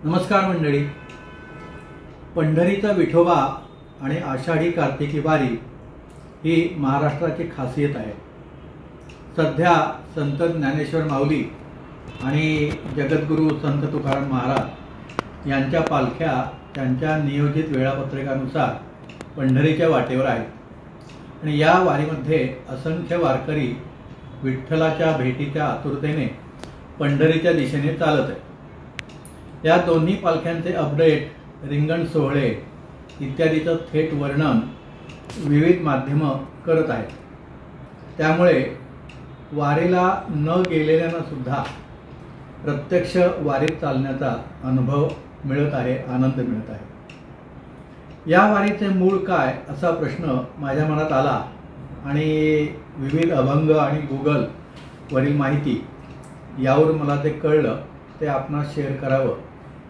नमस्कार मंडळी. पंढरीचा विठोबा आणि आषाढी कार्तिकी वारी ही महाराष्ट्राची खासियत आहे. सध्या संत ज्ञानेश्वर माऊली आणि जगद्गुरू संत तुकाराम महाराज यांच्या पालख्या त्यांच्या नियोजित वेळापत्रकानुसार पंढरीच्या वाटेवर आहेत आणि या वारीमध्ये असंख्य वारकरी विठ्ठलाच्या भेटीच्या आतुरतेने पंढरीच्या दिशेने चालत आहेत. या दोन्ही पालख्यांचे अपडेट, रिंगण सोहळे इत्यादीचं थेट वर्णन विविध माध्यमं करत आहेत. त्यामुळे वारीला न गेलेल्यांना सुद्धा प्रत्यक्ष वारीत चालण्याचा अनुभव मिळत आहे, आनंद मिळत आहे. या वारीचे मूळ काय असा प्रश्न माझ्या मनात आला आणि विविध अभंग आणि गुगलवरील माहिती यावरून मला ते कळलं. ते आपणास शेअर करावं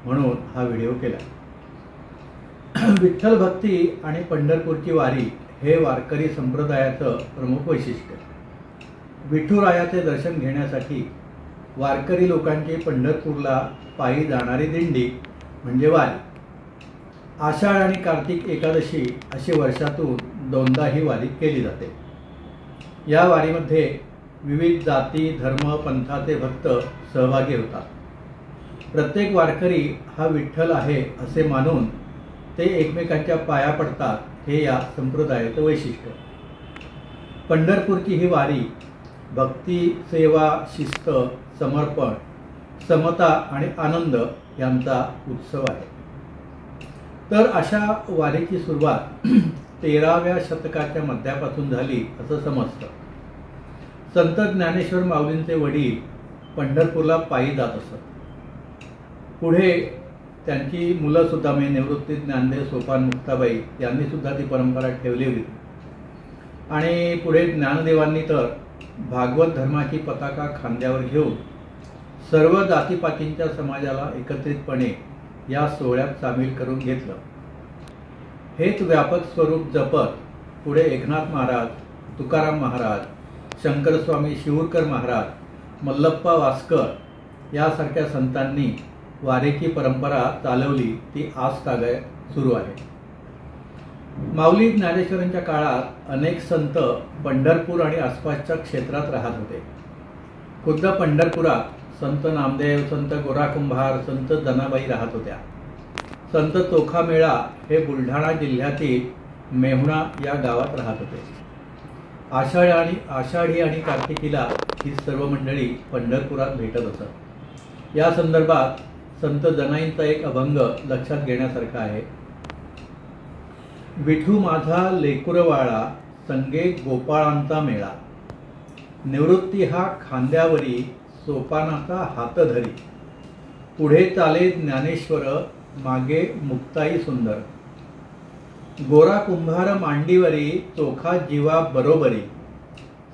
म्हणून हा व्हिडिओ केला. विठ्ठल भक्ती आणि पंढरपूरची वारी हे वारकरी संप्रदायाचं प्रमुख वैशिष्ट्य. विठुरायाचे दर्शन घेण्यासाठी वारकरी लोकांची पंढरपूरला पायी जाणारी दिंडी म्हणजे वारी. आषाढ आणि कार्तिक एकादशी अशी वर्षातून दोनदा ही वारी केली जाते. या वारीमध्ये विविध जाती, धर्म, पंथाचे भक्त सहभागी होतात. प्रत्येक वारकरी हा विठ्ठल आहे असे मानून ते एकमेकांच्या पाया पडतात, हे या संप्रदायाचं वैशिष्ट्य. पंढरपूरची ही वारी भक्ती, सेवा, शिस्त, समर्पण, समता आणि आनंद यांचा उत्सव आहे. तर अशा वारीची सुरुवात 13व्या शतकाच्या मध्यापासून झाली असं समजतं. संत ज्ञानेश्वर माऊलींचे वडील पंढरपूरला पायी जात असत. पुढे त्यांची मुलं सुद्धा निवृत्ती ज्ञानदेव, सोपान, मुक्ताबाई यांनी सुद्धा ती परंपरा ठेवली होती. आणि पुढे ज्ञानदेवांनी तर भागवत धर्माची पताका खांद्यावर घेऊन सर्व जातीपातींच्या समाजाला एकत्रितपणे या सोहळ्यात सामील करून घेतलं. हेच व्यापक स्वरूप जपत पुढे एकनाथ महाराज, तुकाराम महाराज, शंकरस्वामी शिवूरकर महाराज, मल्लप्पा वास्कर यासारख्या संतांनी वारीची परंपरा चालवली. ती आजतागाय सुरू आहे. माऊली ज्ञानेश्वरांच्या काळात अनेक संत पंढरपूर आणि आसपासच्या क्षेत्रात राहत होते. खुद्द पंढरपुरात संत नामदेव, संत गोरा कुंभार, संत जनाबाई राहत होत्या. संत चोखामेळा हे बुलढाणा जिल्ह्यातील मेहुणा या गावात राहत होते. आषाढी आणि कार्तिकीला ही सर्व मंडळी पंढरपुरात भेटत असत. या संदर्भात संत जनाईंचा एक अभंग लक्षात घेण्यासारखा आहे. विठू माझा लेकुरवाळा, संगे गोपाळांचा मेळा, निवृत्ती हा खांद्यावरी, सोपानाचा हात धरी, पुढे चाले ज्ञानेश्वर, मागे मुक्ताई सुंदर, गोरा कुंभार मांडीवरी, चोखा जीवा बरोबरी,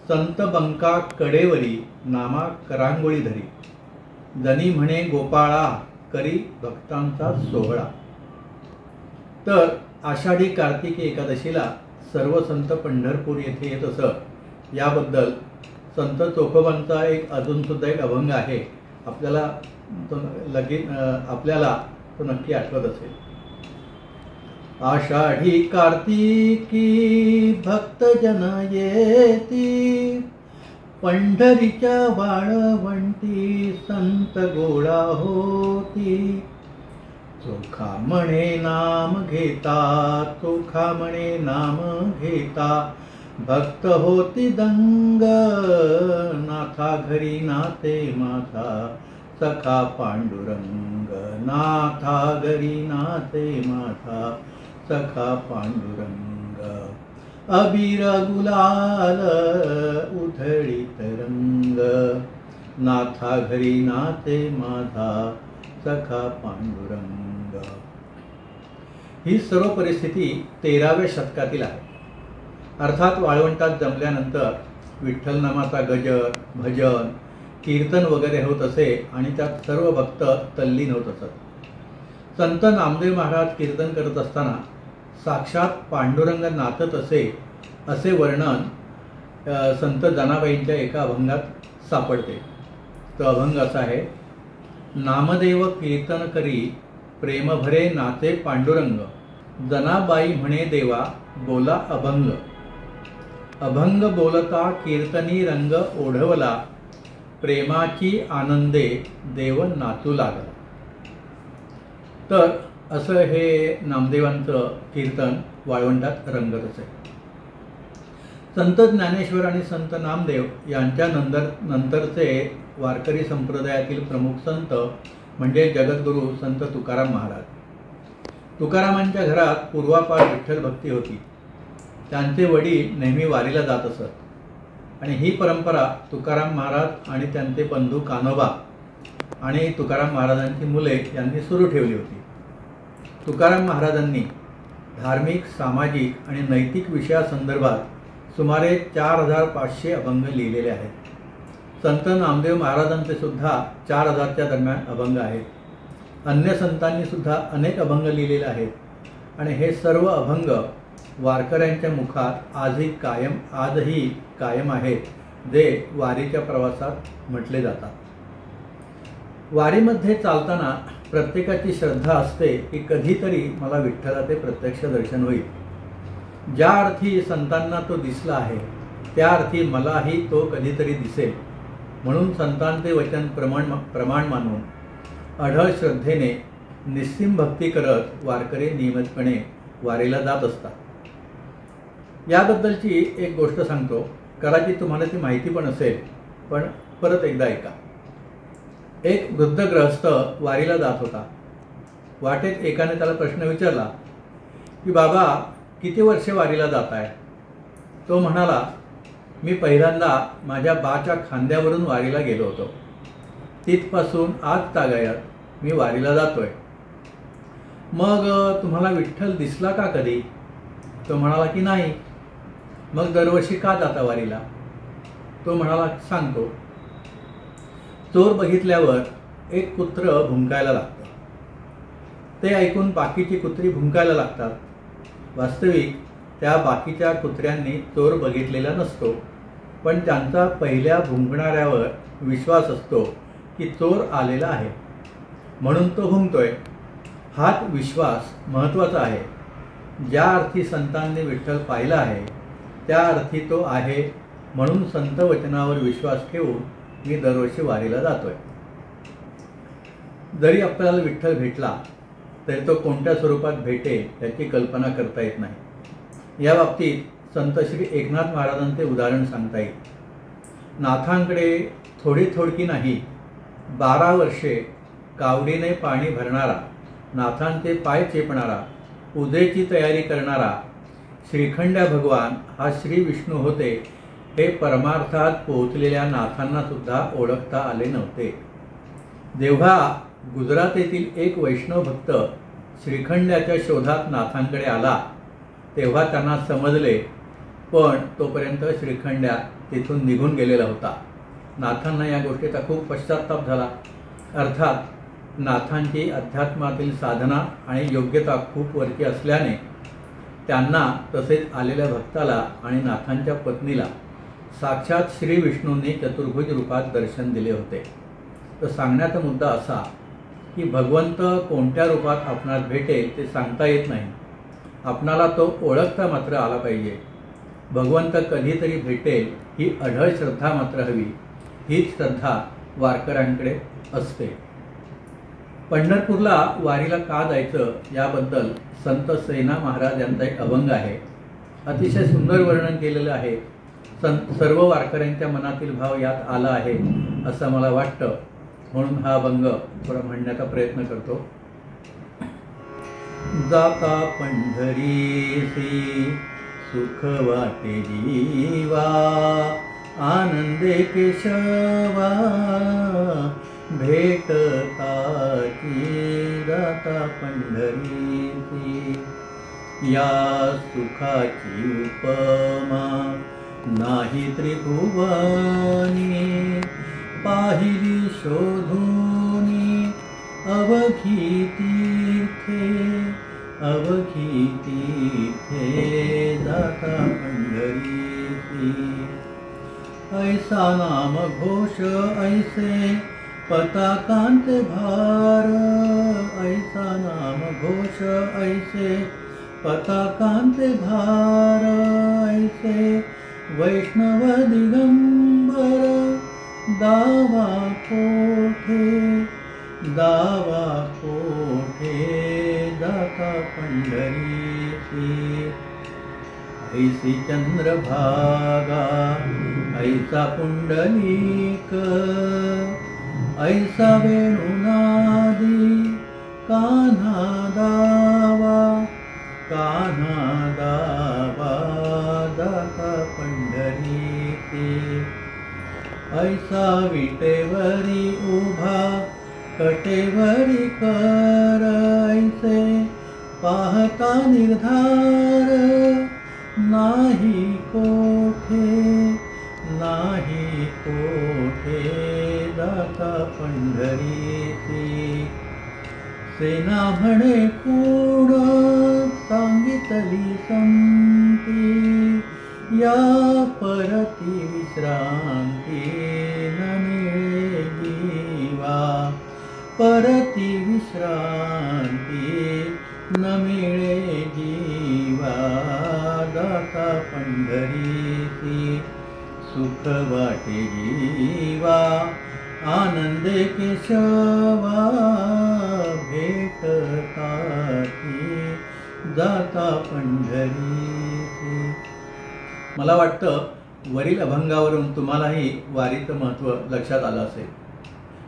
संत बंका कडेवरी, नामा करांगोळी धरी, जनी म्हणे गोपाळा, करी भक्तांचा सोहळा. तर आषाढी कार्तिकी एकादशीला सर्व संत पंढरपूर येथे येत असत. याबद्दल संत चोखोबांचा एक अजून सुद्धा एक अभंग आहे. आपल्याला तो नक्की आठवत असेल. आषाढी कार्तिकी भक्तजन येती, पंढरीच्या वाळवंटी संत गोळा होती, चोखा म्हणे नाम घेता, चोखा म्हणे नाम घेता, भक्त होती दंग, नाथा घरी नाते माथा, सखा पांडुरंग, नाथा घरी नाते माथा, सखा पांडुरंग, अबीर गुलाल उधळीत रंग, नाथा घरी नाते माझा, सखा पांडुरंग. ही सर्व परिस्थिती 13व्या शतकातील आहे. अर्थात वाळवंटात जमल्यानंतर विठ्ठल नामाचा गजर, भजन, कीर्तन वगैरे होत असे आणि त्यात सर्व भक्त तल्लीन होत असत. संत नामदेव महाराज कीर्तन करत असताना साक्षात पांडुरंग नाचत असे वर्णन संत जनाबाईंच्या एका अभंगात सापडते. तो अभंग असा आहे. नामदेव कीर्तन करी प्रेम भरे नाचे पांडुरंग, जनाबाई म्हणे देवा बोला अभंग, अभंग बोलता कीर्तनी रंग ओढवला, प्रेमाची आनंदे देव नाचू लागला. तर असं हे नामदेवांचं कीर्तन वाळवंटात रंगत असे. संत ज्ञानेश्वर आणि संत नामदेव यांच्या नंतरचे वारकरी संप्रदायातील प्रमुख संत म्हणजे जगद्गुरू संत तुकाराम महाराज. तुकारामांच्या घरात पूर्वापार विठ्ठल भक्ती होती. त्यांचे वडील नेहमी वारीला जात असत आणि ही परंपरा तुकाराम महाराज आणि त्यांचे बंधू कान्होबा आणि तुकाराम महाराजांची मुले यांनी सुरू ठेवली होती. तुकाराम महाराजांनी धार्मिक, सामाजिक आणि नैतिक विषयासंदर्भात सुमारे 4500 अभंग लिहिलेले आहेत. संत नामदेव महाराजांचे सुद्धा 4000च्या दरम्यान अभंग आहेत. अन्य संतांनी सुद्धा अनेक अभंग लिहिलेले आहेत आणि हे सर्व अभंग वारकऱ्यांच्या मुखात आजही कायम आहेत, जे वारीच्या प्रवासात म्हटले जातात. वारीमध्ये चालताना प्रत्येकाची श्रद्धा असते की कधीतरी मला विठ्ठलाचे प्रत्यक्ष दर्शन होईल. ज्या अर्थी संतांना तो दिसला आहे त्या अर्थी मलाही तो कधीतरी दिसेल, म्हणून संतांचे वचन प्रमाण मानून अढळ श्रद्धेने निस्सीम भक्ती करत वारकरी नियमितपणे वारीला जात असतात. याबद्दलची एक गोष्ट सांगतो. कदाचित तुम्हाला ती माहिती पण असेल, पण परत एकदा ऐका. एक वृद्ध गृहस्थ वारीला जात होता. वाटेत एकाने त्याला प्रश्न विचारला की बाबा किती वर्षे वारीला जात आहे? तो म्हणाला, मी पहिल्यांदा माझ्या बाच्या खांद्यावरून वारीला गेलो होतो. तिथपासून आज तागायत मी वारीला जातोय. मग तुम्हाला विठ्ठल दिसला का कधी? तो म्हणाला की नाही. मग दरवर्षी का जाता वारीला? तो म्हणाला, सांगतो. चोर बघितल्यावर एक कुत्र भुंकायला लागतं. ते ऐकून बाकीची कुत्री भुंकायला लागतात. वास्तविक त्या बाकीच्या कुत्र्यांनी चोर बघितलेला नसतो, पण त्यांचा पहिल्या भुंकणाऱ्यावर विश्वास असतो की चोर आलेला आहे, म्हणून तो भुंकतोय. हाच विश्वास महत्त्वाचा आहे. ज्या अर्थी संतांनी विठ्ठल पाहिला आहे त्या अर्थी तो आहे, म्हणून संत वचनावर विश्वास ठेवून मी दरवर्षी वारीला जातोय. जरी आपल्याला विठ्ठल भेटला तरी तो कोणत्या स्वरूपात भेटेल याची कल्पना करता येत नाही. या बाबतीत संत श्री एकनाथ महाराजांचे उदाहरण सांगता येईल. नाथांकडे थोडी नाही 12 वर्षे कावडीने पाणी भरणारा, नाथांचे पाय चेपणारा, पूजेची तयारी करणारा श्रीखंड्या भगवान हा श्री विष्णू होते हे परमार्थात पोहोचलेल्या नाथांना सुद्धा ओळखता आले नव्हते. जेव्हा गुजरात येथील एक वैष्णव भक्त श्रीखंड्याच्या शोधात नाथांकडे आला तेव्हा त्यांना समजले, पण तोपर्यंत श्रीखंड्या तिथून निघून गेलेला होता. नाथांना या गोष्टीचा खूप पश्चाताप झाला. अर्थात नाथांची अध्यात्मातील साधना आणि योग्यता खूप वरची असल्याने त्यांना तसेच आलेल्या भक्ताला आणि नाथांच्या पत्नीला साक्षात श्री विष्णूंनी चतुर्भुज रूपात दर्शन दिले होते. तर सांगण्याचा मुद्दा असा की भगवंत कोणत्या रूपात आपणास भेटेल ते सांगता येत नाही. आपणाला तो ओळखता मात्र आला पाहिजे. भगवंत कधीतरी भेटेल ही अढळ श्रद्धा मात्र हवी. हीच श्रद्धा वारकऱ्यांकडे असते. पंढरपूरला वारीला का जायचं याबद्दल संत सेना महाराज यांचा एक अभंग आहे. अतिशय सुंदर वर्णन केलेलं आहे. सर्व वारकऱ्यांच्या मनातील भाव यात आला आहे असं मला वाटतं, म्हणून हा अभंग थोडा म्हणण्याचा प्रयत्न करतो. जाता पंढरीसी सुख वाटे जीवा, आनंदे केशवा भेटताची. जाता पंढरीसी या सुखाची उपमा नाही त्रिभुवनी, पाहिली शोधूनी अवघी तीर्थे, अवघी तीर्थे. जाता पंढरीसी ऐसा नाम घोष ऐसे पताकांचे भार, ऐसा नाम ऐसे पताकांचे भार ऐसे वैष्णव दिगंबर दावा कोठे दाता पंढरीची ऐसी चंद्रभागा ऐसा पुंडलिक ऐसा वेणुनादी कान्हा दावा दाता पंढरीची ऐसा विटेवरी उभा कटेवरी कर ऐसे पाहता निर्धार नाही कोठे दाता पंढरीची सेना म्हणे कोण सांगितली संती या परती विश्रांती न मिळे जीवा परती विश्रांती न मिळे जीवा दाता पंढरीची सुख वाटे जीवा आनंदे केशवा भेटताती दाता पंढरीची. मला वाटतं वरील अभंगावरून तुम्हालाही वारीचं महत्त्व लक्षात आलं असेल.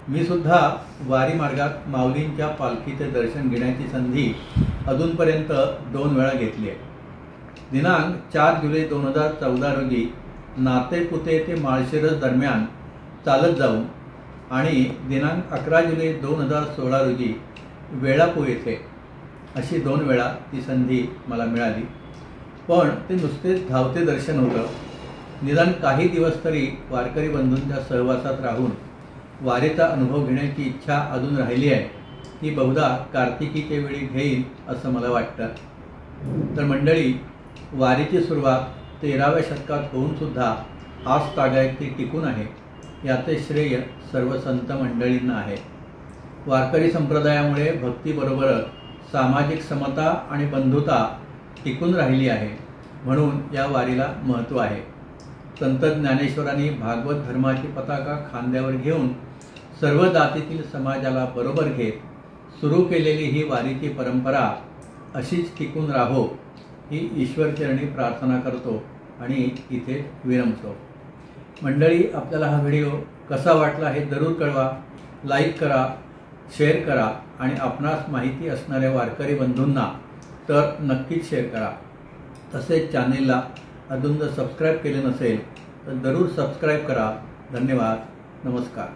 मी सुद्धा वारी मार्गात माऊलींच्या पालखीचे दर्शन घेण्याची संधी अजूनपर्यंत 2 वेळा घेतली आहे. दिनांक 4 जुलै 2014 रोजी नातेपुते ते माळशिरस दरम्यान चालत जाऊन आणि दिनांक 11 जुलै 2016 रोजी वेळापूर येथे अशी 2 वेळा ती संधी मला मिळाली. पण ते नुसतेच धावते दर्शन होतं. निदान काही दिवस तरी वारकरी बंधूंच्या सहवासात राहून वारीचा अनुभव घेण्याची इच्छा अजून राहिली आहे. ती बहुधा कार्तिकीच्या वेळी घेईन असं मला वाटतं. तर मंडळी, वारीची सुरुवात 13व्या शतकात होऊन सुद्धा आज तागायत ती टिकून आहे याचे श्रेय सर्व संत मंडळींना आहे. वारकरी संप्रदायामुळे भक्तीबरोबरच सामाजिक समता आणि बंधुता टिकून राहिली आहे. म्हणून या वारीला महत्त्व आहे. संत ज्ञानेश्वरांनी भागवत धर्माची पताका खांद्यावर घेऊन सर्व जातीतील समाजाला बरोबर घेत सुरू केलेली ही वारीची परंपरा अशीच टिकून राहो ही ईश्वरचरणी प्रार्थना करतो आणि इथे विरमतो. मंडळी, आपल्याला हा व्हिडिओ कसा वाटला हे जरूर कळवा. लाईक करा, शेअर करा आणि आपणास माहिती असणाऱ्या वारकरी बंधूंना तर नक्कीच शेअर करा. तसेच चॅनेलला अजून जर सबस्क्राईब केले नसेल तर जरूर सबस्क्राईब करा. धन्यवाद. नमस्कार.